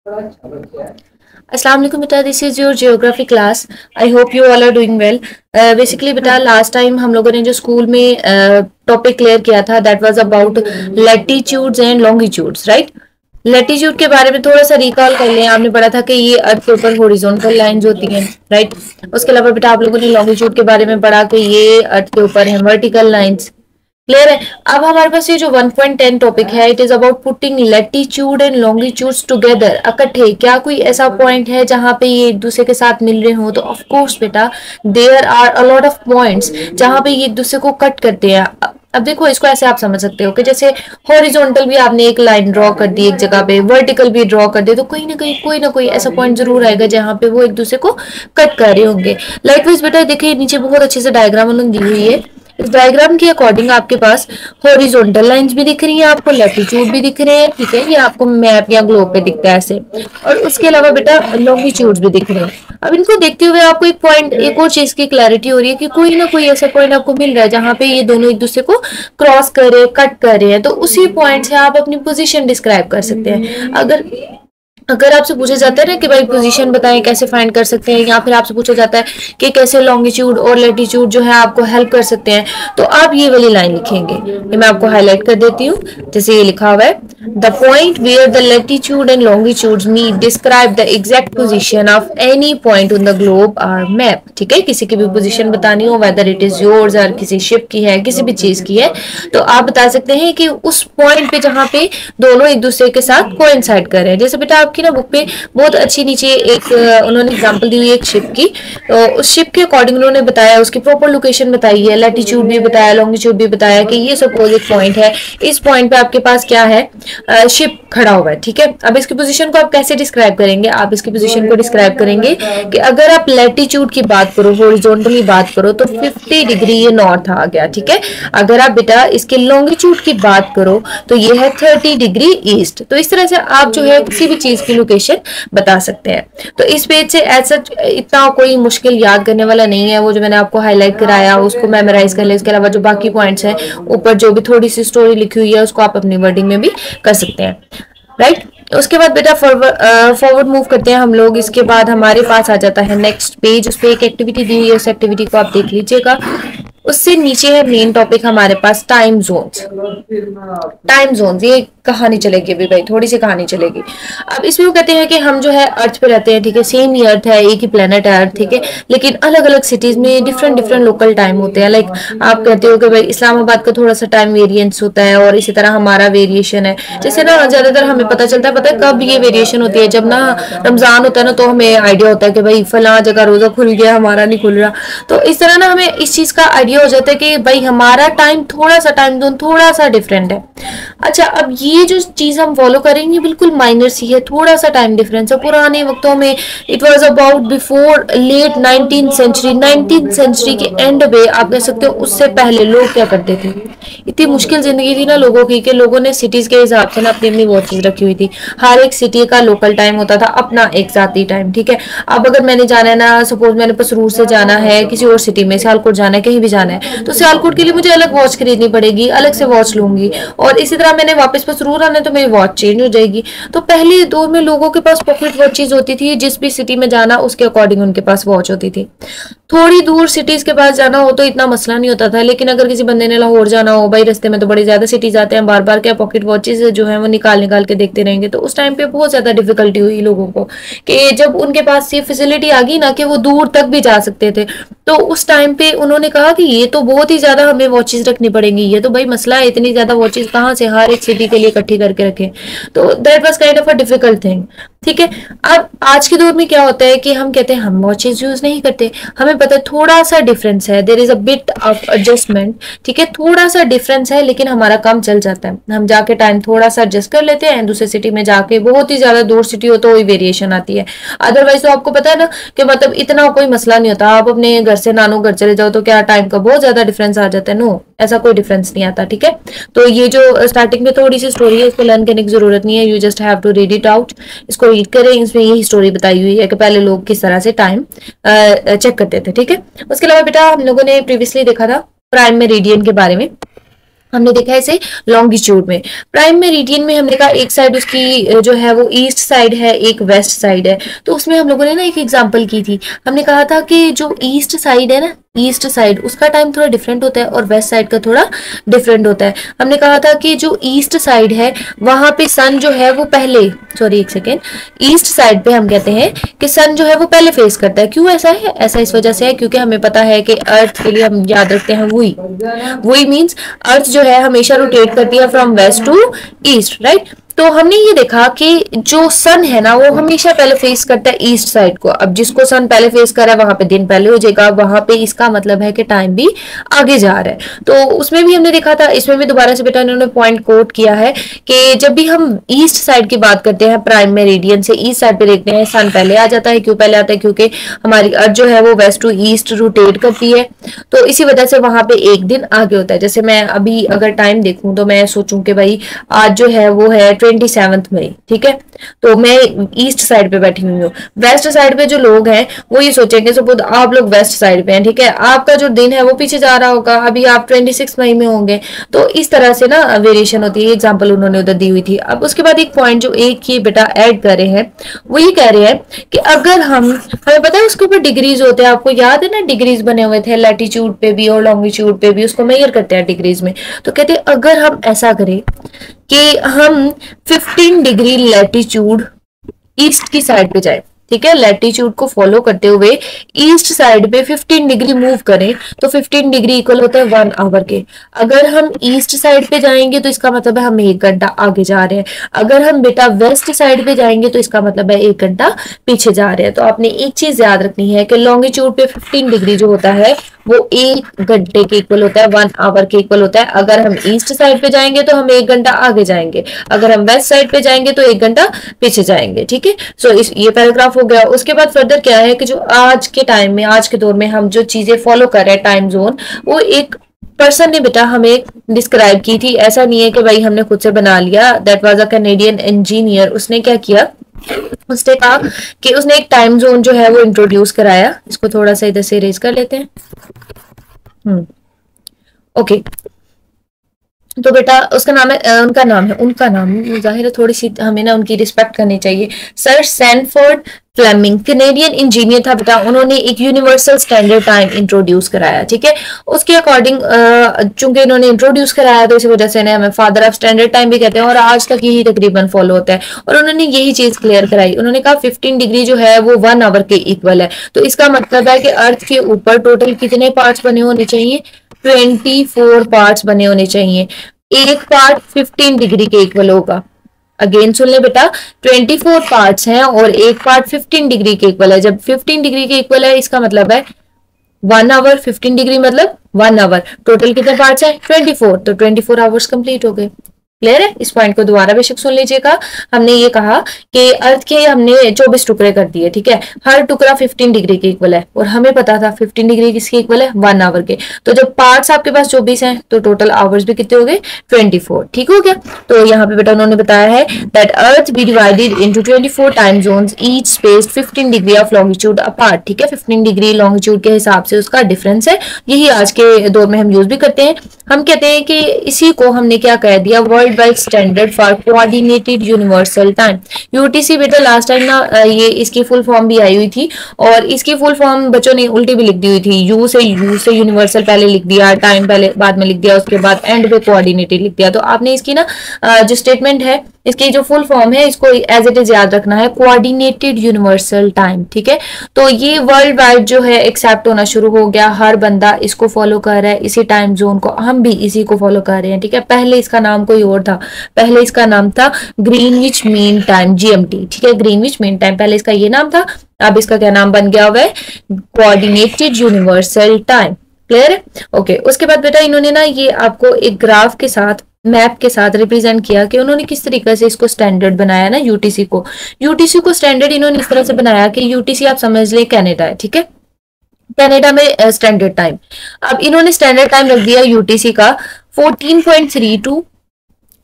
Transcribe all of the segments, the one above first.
अस्सलाम वालेकुम बेटा, this is your geography class. I hope you all are doing well. Basically बेटा, last time हम लोगों ने जो स्कूल में टॉपिक क्लियर किया था that was about latitudes and longitudes, right. Latitude के बारे में थोड़ा सा रिकॉल कर लें। आपने पढ़ा था कि ये अर्थ के ऊपर हॉरिजॉन्टल लाइंस होती हैं, राइट। उसके अलावा बेटा आप लोगों ने लॉन्गिट्यूड के बारे में पढ़ा कि ये अर्थ के ऊपर है वर्टिकल लाइंस। क्लियर है। अब हमारे पास ये जो 1.10 टॉपिक है, it is about putting latitude and longitudes together, इकट्ठे। क्या कोई ऐसा पॉइंट है जहां पे ये एक दूसरे के साथ मिल रहे हो? तो ऑफ कोर्स बेटा, there are a lot of points जहां पे ये एक दूसरे को कट करते हैं। अब देखो, इसको ऐसे आप समझ सकते हो कि जैसे हॉरिजॉन्टल भी आपने एक लाइन ड्रॉ कर दी एक जगह पे, वर्टिकल भी ड्रॉ कर दे, तो कहीं ना कोई ऐसा पॉइंट जरूर आएगा जहां पे वो एक दूसरे को कट कर रहे होंगे। लाइकवाइज बेटा देखिए, नीचे बहुत अच्छे से डायग्राम उन्होंने दी हुई है। इस डायग्राम के अकॉर्डिंग आपके पास हॉरिजॉन्टल लाइंस भी दिख रही है, आपको लैटिट्यूड भी दिख रहे हैं, ठीक है। ये आपको मैप या ग्लोब पे दिखता है ऐसे। और उसके अलावा बेटा लॉन्गिट्यूड भी दिख रहे हैं। अब इनको देखते हुए आपको एक पॉइंट, एक और चीज की क्लैरिटी हो रही है कि कोई ना कोई ऐसा पॉइंट आपको मिल रहा है जहां पे ये दोनों एक दूसरे को क्रॉस कर रहे हैं, कट कर रहे हैं। तो उसी पॉइंट से आप अपनी पोजीशन डिस्क्राइब कर सकते हैं। अगर अगर आपसे पूछा जाता है ना कि भाई पोजीशन बताएं, कैसे फाइंड कर सकते हैं, या फिर आपसे पूछा जाता है कि कैसे लॉन्गिट्यूड और लैटिट्यूड जो है आपको हेल्प कर सकते हैं, तो आप ये वाली लाइन लिखेंगे। ये मैं आपको हाईलाइट कर देती हूँ। जैसे ये लिखा हुआ है, the point where the latitude and longitude meet describe the exact position of any point on the globe or map. ठीक है, किसी की भी पोजीशन बतानी हो, वेदर इट इज योर्स और किसी शिप की है, किसी भी चीज की है, तो आप बता सकते हैं कि उस पॉइंट पे जहां पे दोनों एक दूसरे के साथ कोइंसाइड कर रहे हैं। जैसे बेटा आपकी ना बुक पे बहुत अच्छी नीचे एक उन्होंने एग्जांपल दी हुई है एक शिप की, तो उस शिप के अकॉर्डिंग उन्होंने बताया, उसकी प्रॉपर लोकेशन बताई है, लैटिट्यूड भी बताया, लॉन्गिट्यूड भी बताया कि ये सपोज एक पॉइंट है, इस पॉइंट पे आपके पास क्या है, शिप खड़ा हुआ है। ठीक है, अब इसकी पोजीशन को आप कैसे डिस्क्राइब करेंगे? आप इसकी पोजीशन को डिस्क्राइब करेंगे कि अगर आप लैटिट्यूड की बात करो, हॉरिजॉन्टली बात करो, तो 50 डिग्री ये नॉर्थ आ गया। ठीक है, अगर आप बेटा इसके लॉन्गिट्यूड की बात करो तो ये है 30 डिग्री ईस्ट। तो इस तरह से आप जो है किसी भी चीज की लोकेशन बता सकते हैं। तो इस पेज से ऐसा इतना कोई मुश्किल याद करने वाला नहीं है। वो जो मैंने आपको हाईलाइट कराया उसको मेमोराइज कर ले। इसके अलावा जो बाकी पॉइंट्स हैं, ऊपर जो भी थोड़ी सी स्टोरी लिखी हुई है, उसको आप अपनी वर्डिंग में भी कर सकते हैं, राइट। उसके बाद बेटा फॉरवर्ड मूव करते हैं हम लोग। इसके बाद हमारे पास आ जाता है नेक्स्ट पेज। उस पर एक एक्टिविटी दी हुई है, उस एक्टिविटी को आप देख लीजिएगा। उससे नीचे है मेन टॉपिक हमारे पास टाइम जोन्स। टाइम जोन्स, ये कहानी चलेगी अभी भाई, थोड़ी सी कहानी चलेगी। अब इसमें वो कहते हैं कि हम जो है अर्थ पे रहते हैं, ठीक है, सेम ही अर्थ है, एक ही प्लेनेट है अर्थ, ठीक है, लेकिन अलग अलग सिटीज में डिफरेंट लोकल टाइम होते हैं। लाइक आप कहते हो कि भाई इस्लामाबाद का थोड़ा सा टाइम वेरिएंस होता है, और इसी तरह हमारा वेरिएशन है। जैसे ना ज्यादातर हमें पता चलता है, पता है कब ये वेरिएशन होती है? जब ना रमजान होता है ना, तो हमें आइडिया होता है कि भाई फला जगह रोजा खुल गया, हमारा नहीं खुल रहा। तो इस तरह ना हमें इस चीज का आइडिया हो जाता है कि भाई हमारा टाइम थोड़ा सा, टाइम जोन थोड़ा सा डिफरेंट है। अच्छा, अब ये जो चीज हम फॉलो करेंगे बिल्कुल माइनर सी है, थोड़ा सा टाइम डिफरेंस है। पुराने वक्तों में it was about before late 19th century, 19th century के एंड पे आप कह सकते हो, उससे पहले लोग क्या करते थे? इतनी मुश्किल जिंदगी थी ना लोगों की कि लोगों ने सिटीज के हिसाब से ना अपनी अपनी वॉचेज रखी हुई थी। हर एक सिटी का लोकल टाइम होता था, अपना एक जाती टाइम। ठीक है, अब अगर मैंने जाना है ना, सपोज मैंने पसरूर से जाना है किसी और सिटी में, सियालकोट जाना है, कहीं भी जाना है, तो सियालकोट के लिए मुझे अलग वॉच खरीदनी पड़ेगी, अलग से वॉच लूंगी। और इसी तरह मैंने वापस पसरूर आना है तो मेरी वॉच चेंज हो जाएगी। तो पहले दौर में लोगों के पास पॉकेट वॉचेज होती थी, जिस भी सिटी में जाना उसके अकॉर्डिंग उनके पास वॉच होती थी। थोड़ी दूर सिटीज के पास जाना हो तो इतना मसला नहीं होता था, लेकिन अगर किसी बंदे ने लाहौर जाना हो, भाई रास्ते में तो बड़ी ज्यादा सिटीज आते हैं, बार बार क्या पॉकेट वॉचेज जो है वो निकाल के देखते रहेंगे, तो उस टाइम पे बहुत ज्यादा डिफिकल्टी हुई लोगों को कि जब उनके पास ये फैसिलिटी आ गई ना कि वो दूर तक भी जा सकते थे, तो उस टाइम पे उन्होंने कहा कि ये तो बहुत ही ज्यादा हमें वॉचेज रखनी पड़ेंगी, ये तो भाई मसला है, इतनी ज्यादा वॉचेज कहाँ से हर एक सिटी के लिए इकट्ठी करके रखें। तो that was kind of a difficult thing. ठीक है, अब आज के दौर में क्या होता है कि हम कहते हैं हम वॉचेज यूज नहीं करते, हमें पता है थोड़ा सा डिफरेंस है, there is a bit of adjustment. ठीक है, थोड़ा सा डिफरेंस है, लेकिन हमारा काम चल जाता है, हम जाके टाइम थोड़ा सा एडजस्ट कर लेते हैं। दूसरे सिटी में जाके बहुत ही ज्यादा दूर सिटी हो तो वही वेरिएशन आती है, अदरवाइज तो आपको पता है ना कि मतलब इतना कोई मसला नहीं होता। आप अपने घर से नानो घर चले जाओ तो क्या टाइम का बहुत ज्यादा डिफरेंस आ जाता है? नो, ऐसा कोई डिफरेंस नहीं आता। ठीक है, तो ये जो स्टार्टिंग में थोड़ी सी स्टोरी है, इसको लर्न करने की जरूरत नहीं है, you just have to read it out. इसको रीड करें, इसमें यही स्टोरी बताई हुई है कि पहले लोग किस तरह से टाइम चेक करते थे। ठीक है, उसके अलावा बेटा हम लोगों ने प्रीवियसली देखा था प्राइम मेरिडियन के बारे में। हमने देखा है इसे लॉन्गिट्यूड में। प्राइम मेरिडियन में हमने कहा एक साइड उसकी जो है वो ईस्ट साइड है, एक वेस्ट साइड है। तो उसमें हम लोगों ने ना एक एग्जांपल की थी, हमने कहा था कि जो ईस्ट साइड है ना, ईस्ट साइड उसका टाइम थोड़ा डिफरेंट होता है और वेस्ट साइड का थोड़ा डिफरेंट होता है। हमने कहा था कि जो ईस्ट साइड है वहां पे सन जो है वो पहले, सॉरी एक सेकेंड, ईस्ट साइड पे हम कहते हैं कि सन जो है वो पहले फेस करता है। क्यों ऐसा है? ऐसा इस वजह से है क्योंकि हमें पता है कि अर्थ के लिए हम याद रखते हैं वही, वही मीन्स अर्थ जो है हमेशा रोटेट करती है from west to east, right. तो हमने ये देखा कि जो सन है ना वो हमेशा पहले फेस करता है ईस्ट साइड को। अब जिसको सन पहले फेस कर रहा है वहां पे दिन पहले हो जाएगा, वहां पे इसका मतलब है कि टाइम भी आगे जा रहा है। तो उसमें भी हमने देखा था, इसमें भी दोबारा से बेटा इन्होंने पॉइंट कोट किया है कि जब भी हम ईस्ट साइड की बात करते हैं, प्राइम मेरिडियन से ईस्ट साइड पे देखते हैं, सन पहले आ जाता है। क्यों पहले आता है? क्योंकि हमारी अर्थ जो है वो वेस्ट टू ईस्ट रोटेट करती है, तो इसी वजह से वहां पे एक दिन आगे होता है। जैसे मैं अभी अगर टाइम देखूं तो मैं सोचूं कि भाई आज जो है वो है 27 मई, ठीक है, तो मैं ईस्ट साइड पे बैठी हुई हूँ। वेस्ट साइड पे जो लोग हैं वो ये सोचेंगे, सपोज आप लोग वेस्ट साइड पे हैं, ठीक है, आपका जो दिन है वो पीछे जा रहा होगा, अभी आप 26 मई में होंगे। तो इस तरह से ना वेरिएशन होती है। एग्जाम्पल उन्होंने उधर दी हुई थी। अब उसके बाद एक पॉइंट जो एक ये बेटा ऐड कर रहे हैं वो ये कह रहे हैं कि अगर हमें पता है उसके ऊपर डिग्रीज होते हैं, आपको याद है ना, डिग्रीज बने हुए थे लैटिट्यूड पे भी और लॉन्गिट्यूड पे भी, उसको मेजर करते हैं डिग्रीज में। तो कहते हैं अगर हम ऐसा करें कि हम 15 डिग्री लैटिट्यूड ईस्ट की साइड पे जाए, ठीक है, लैटिट्यूड को फॉलो करते हुए ईस्ट साइड पे 15 डिग्री मूव करें, तो 15 डिग्री इक्वल होता है 1 आवर के। अगर हम ईस्ट साइड पे जाएंगे तो इसका मतलब है हम 1 घंटा आगे जा रहे हैं। अगर हम बेटा वेस्ट साइड पे जाएंगे तो इसका मतलब है 1 घंटा पीछे जा रहे हैं। तो आपने एक चीज याद रखनी है कि लॉन्गिट्यूड पे 15 डिग्री जो होता है वो 1 घंटे के इक्वल होता है, 1 आवर के इक्वल होता है। अगर हम ईस्ट साइड पे जाएंगे तो हम 1 घंटा आगे जाएंगे, अगर हम वेस्ट साइड पे जाएंगे तो 1 घंटा पीछे जाएंगे, ठीक है। सो इस ये पैराग्राफ हो गया। उसके बाद फर्दर क्या है कि जो आज के टाइम में, आज के दौर में हम जो चीजें फॉलो कर रहे हैं टाइम जोन, वो एक पर्सन ने बेटा हमें डिस्क्राइब की थी। ऐसा नहीं है कि भाई हमने खुद से बना लिया। That was a Canadian engineer. उसने क्या किया, उसने कहा कि उसने एक टाइम जोन जो है वो इंट्रोड्यूस कराया। इसको थोड़ा सा इधर से इरेज कर लेते हैं। ओके, तो बेटा उसका नाम है, उनका नाम जाहिर है थोड़ी सी हमें ना उनकी रिस्पेक्ट करनी चाहिए। Sir Sanford Fleming, Canadian engineer था बेटा। उन्होंने एक यूनिवर्सल स्टैंडर्ड टाइम इंट्रोड्यूस कराया, ठीक है। उसके अकॉर्डिंग चूंकि इन्होंने इंट्रोड्यूस कराया तो इसी वजह से हमें फादर ऑफ स्टैंडर्ड टाइम भी कहते हैं, और आज तक यही तकरीबन फॉलो होता है। और उन्होंने यही चीज क्लियर कराई। उन्होंने कहा 15 डिग्री जो है वो 1 आवर के इक्वल है। तो इसका मतलब है कि अर्थ के ऊपर टोटल कितने पार्ट्स बने होने चाहिए? 24 पार्ट्स बने होने चाहिए। एक पार्ट 15 डिग्री के इक्वल होगा। अगेन सुन ले बेटा, 24 पार्ट्स हैं और एक पार्ट 15 डिग्री के इक्वल है। जब 15 डिग्री के इक्वल है इसका मतलब है 1 आवर, 15 डिग्री मतलब 1 आवर। टोटल कितने पार्ट्स हैं? 24। तो 24 आवर्स कंप्लीट हो गए। क्लियर है? इस पॉइंट को दोबारा बेशक सुन लीजिएगा। हमने ये कहा कि अर्थ के हमने 24 टुकड़े कर दिए, ठीक है, हर टुकड़ा 15 डिग्री के इक्वल है, और हमें पता था 15 डिग्री किसके इक्वल है? 1 आवर के। तो जब पार्ट्स आपके पास 24 हैं तो टोटल आवर्स भी कितने हो गए? 24। ठीक हो गया। तो यहाँ पे बेटा उन्होंने बताया है that earth be divided into 24 time zones, each spaced 15 degree of longitude apart, ठीक है। 15 डिग्री लॉन्गिट्यूड के हिसाब से उसका डिफरेंस है। यही आज के दौर में हम यूज भी करते हैं। हम कहते हैं कि इसी को हमने क्या कह दिया? World wide standard for coordinated universal time, UTC. बेटा लास्ट टाइम ना ये इसकी फुल फॉर्म भी आई हुई थी, और इसकी फुल फॉर्म बच्चों ने उल्टी भी लिख दी हुई थी। यू से यूनिवर्सल पहले लिख दिया, टाइम पहले बाद में लिख दिया, उसके बाद एंड पे कोऑर्डिनेटेड लिख दिया। तो आपने इसकी ना जो स्टेटमेंट है, इसकी जो फुल फॉर्म है, इसको एज इट इज याद रखना है, कोऑर्डिनेटेड यूनिवर्सल टाइम, ठीक है। तो ये वर्ल्ड वाइड जो है एक्सेप्ट होना शुरू हो गया। हर बंदा इसको फॉलो कर रहा है, इसी टाइम जोन को। हम भी इसी को फॉलो कर रहे हैं, ठीक है। पहले इसका नाम कोई और था, पहले इसका नाम था ग्रीनविच मीन टाइम, जीएमटी, ठीक है, ग्रीनविच मीन टाइम, पहले इसका ये नाम था। अब इसका क्या नाम बन गया हुआ है? Coordinated universal time. क्लियर है? ओके। उसके बाद बेटा इन्होंने ना ये आपको एक ग्राफ के साथ, मैप के साथ रिप्रेजेंट किया कि उन्होंने किस तरीके से इसको स्टैंडर्ड बनाया ना यूटीसी को। यूटीसी को स्टैंडर्ड इन्होंने इस तरह से बनाया कि यूटीसी आप समझ ले कनाडा है, ठीक है। कनाडा में स्टैंडर्ड टाइम, अब इन्होंने स्टैंडर्ड टाइम रख दिया यूटीसी का 14.32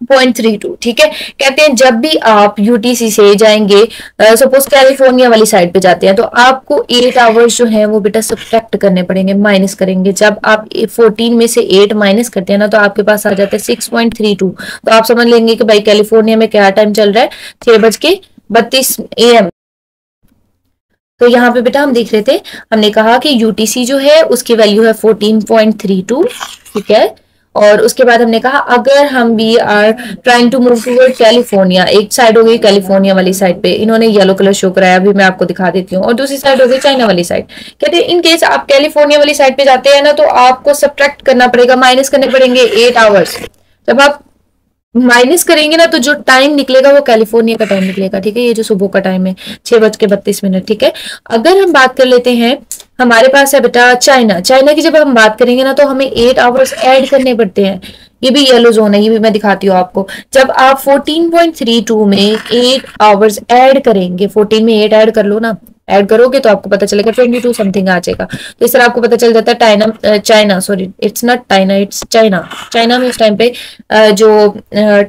0.32, ठीक है। कहते हैं जब भी आप यूटीसी से जाएंगे, सपोज कैलिफोर्निया वाली साइड पे जाते हैं, तो आपको 8 आवर्स जो है वो बेटा सब्ट्रैक्ट करने पड़ेंगे, माइनस करेंगे। जब आप 14 में से 8 माइनस करते हैं ना, तो आपके पास आ जाता है 6.32। तो आप समझ लेंगे कि भाई कैलिफोर्निया में क्या टाइम चल रहा है, 6:32 AM। तो यहाँ पे बेटा हम देख रहे थे, हमने कहा कि यूटीसी जो है उसकी वैल्यू है 14.32, ठीक है। और उसके बाद हमने कहा अगर हम we are trying to move toward California, एक साइड हो गई कैलिफोर्निया वाली साइड पे, इन्होंने येलो कलर शो कराया, अभी मैं आपको दिखा देती हूँ, और दूसरी साइड हो गई चाइना वाली साइड। कहते हैं इन केस आप कैलिफोर्निया वाली साइड पे जाते हैं ना, तो आपको सब्ट्रैक्ट करना पड़ेगा, माइनस करने पड़ेंगे 8 आवर्स। जब आप माइनस करेंगे ना, तो जो टाइम निकलेगा वो कैलिफोर्निया का टाइम निकलेगा, ठीक है। ये जो सुबह का टाइम है 6:32, ठीक है। अगर हम बात कर लेते हैं, हमारे पास है बेटा चाइना। चाइना की जब हम बात करेंगे ना, तो हमें 8 आवर्स ऐड करने पड़ते हैं। ये भी येलो जोन है, ये भी मैं दिखाती हूँ आपको। जब आप 14.32 में 8 आवर्स ऐड करेंगे, 14 में 8 ऐड कर लो ना, ऐड करोगे तो आपको पता चलेगा 22 समथिंग आ जाएगा। तो इस तरह आपको पता चल जाता है China, sorry it's not China, it's China. China में उस टाइम पे जो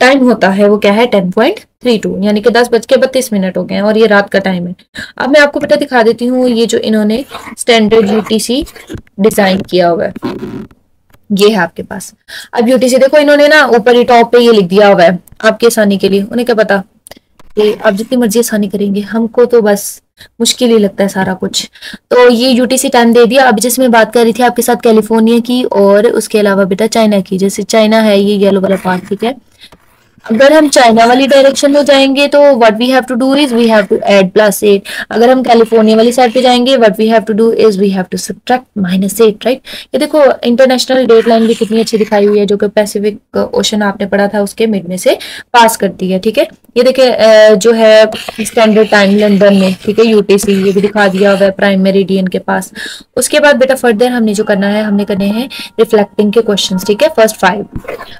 टाइम होता है वो क्या है, 10.32, यानी कि 10:32 हो गए हैं, और ये रात का टाइम है। अब मैं आपको बेटा दिखा देती हूँ ये जो इन्होंने स्टैंडर्ड यूटीसी डिजाइन किया हुआ है, ये है आपके पास। अब यूटीसी देखो, इन्होंने ना ऊपर ही टॉप पे ये लिख दिया हुआ है आपकी आसानी के लिए। उन्हें क्या पता कि आप जितनी मर्जी आसानी करेंगे, हमको तो बस मुश्किल ही लगता है सारा कुछ। तो ये यूटीसी टाइम दे दिया। अब जिसमें बात कर रही थी आपके साथ कैलिफोर्निया की, और उसके अलावा बेटा चाइना की। जैसे चाइना है ये येलो वाला पार्ट, ठीक है। अगर हम चाइना वाली डायरेक्शन में जाएंगे तो what we have to do is we have to add +8। अगर हम कैलिफोर्निया वाली साइड पे जाएंगे, what we have to do is we have to subtract -8, right. ये देखो इंटरनेशनल डेट लाइन भी कितनी अच्छी दिखाई हुई है, जो कि पैसिफिक ओशन आपने पढ़ा था उसके मिड में से पास करती है, ठीक है। ये देखिए जो है स्टैंडर्ड टाइम लंदन में, ठीक है, यूटीसी ये भी दिखा दिया हुआ है प्राइम मेरिडियन के पास। उसके बाद बेटा फर्दर हमने जो करना है, हमने करने हैं रिफ्लेक्टिंग के क्वेश्चंस, ठीक है। फर्स्ट 5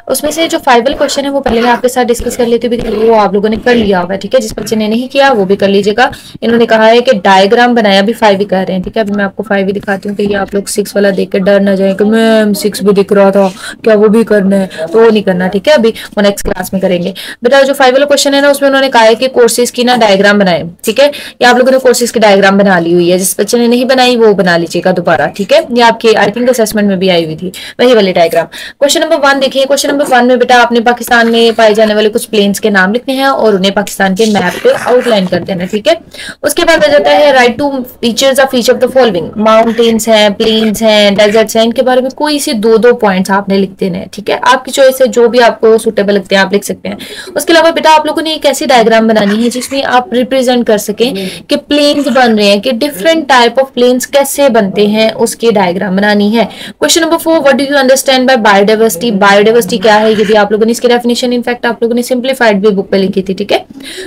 उसमें से जो 5 वाले क्वेश्चन है वो पहले मैं आपके साथ डिस्कस कर लेती हूँ, वो आप लोगों ने कर लिया होगा, ठीक है। जिस बच्चे ने नहीं किया वो भी कर लीजिएगा। इन्होंने कहा है कि डायग्राम बनाया, भी 5 ही कर रहे हैं, ठीक है। अभी मैं आपको 5 ही दिखाती हूँ कि ये आप लोग 6 वाला देख कर डर ना जाए कि मैम 6 भी दिख रहा था, क्या वो भी करना है, तो वो नहीं करना, ठीक है। अभी वो नेक्स्ट क्लास में करेंगे। बेटा जो 5 वाला क्वेश्चन है ना, उसमें उन्होंने कहा है कि कोर्सेज की ना डायग्राम बनाए, ठीक है। ये आप लोगों ने कोर्सेज की डायग्राम बना ली हुई है, जिस बच्चे ने नहीं बनाई वो बना लीजिएगा दोबारा, ठीक है। ये आपके आई थिंक असेसमेंट में भी आई हुई थी वही वाली डायग्राम। क्वेश्चन नंबर 1 देखिए। क्वेश्चन नंबर 1 में बेटा आपने पाकिस्तान में पाए जाने वाले कुछ प्लेन्स के नाम लिखने हैं और उन्हें पाकिस्तान के मैप पे आउटलाइन कर देना, ठीक है। उसके बाद आ जाता है write two features of each of the following. Mountains हैं, प्लेन्स हैं, डेजर्ट्स हैं, इनके बारे में कोई से 2-2 पॉइंट्स आपने लिख देने हैं, ठीक है। आपकी चॉइस है, जो भी आपको सुटेबल लगते हैं आप लिख सकते हैं। उसके अलावा बेटा आप लोगों ने एक ऐसी डायग्राम बनानी है जिसमें आप रिप्रेजेंट कर सकें कि प्लेन्स बन रहे हैं, कि डिफरेंट टाइप ऑफ प्लेन्स कैसे बनते हैं, उसकी डायग्राम बनानी है। Question number 4 what do you understand by biodiversity. Biodiversity क्या है, ये भी आप लोगों ने इसकी डेफिनेशन इनफैक्ट आप लोगों ने सिंप्लीफाइड भी बुक पे लिखी थी, ठीक है।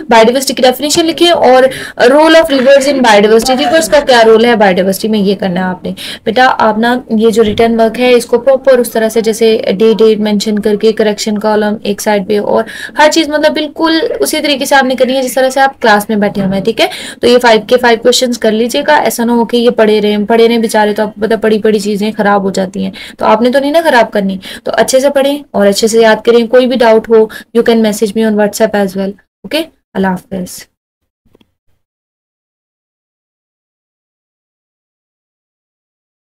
बायोडाइवर्सिटी की डेफिनेशन लिखिए, और role of rivers in biodiversity, rivers का क्या रोल है बायोडाइवर्सिटी में, ये करना है आपने। बेटा आप ना ये जो रिटर्न वर्क है इसको प्रॉपर उस तरह से, जैसे डेट मेंशन करके करेक्शन कॉलम एक साइड पे, और हर चीज मतलब बिल्कुल उसी तरीके से आपने करनी है जिस तरह से आप क्लास में बैठे हुए हैं, ठीक है। तो ये 5 के 5 क्वेश्चन कर लीजिएगा। ऐसा ना हो कि ये पढ़े रहे बेचारे, तो आपको पता पड़ी पड़ी चीजें खराब हो जाती हैं, तो आपने तो नहीं ना खराब करनी। तो अच्छे से पढ़ें और अच्छे से याद करें। कोई भी डाउट हो you can message me on WhatsApp as well, okay. अल्लाह हाफिज।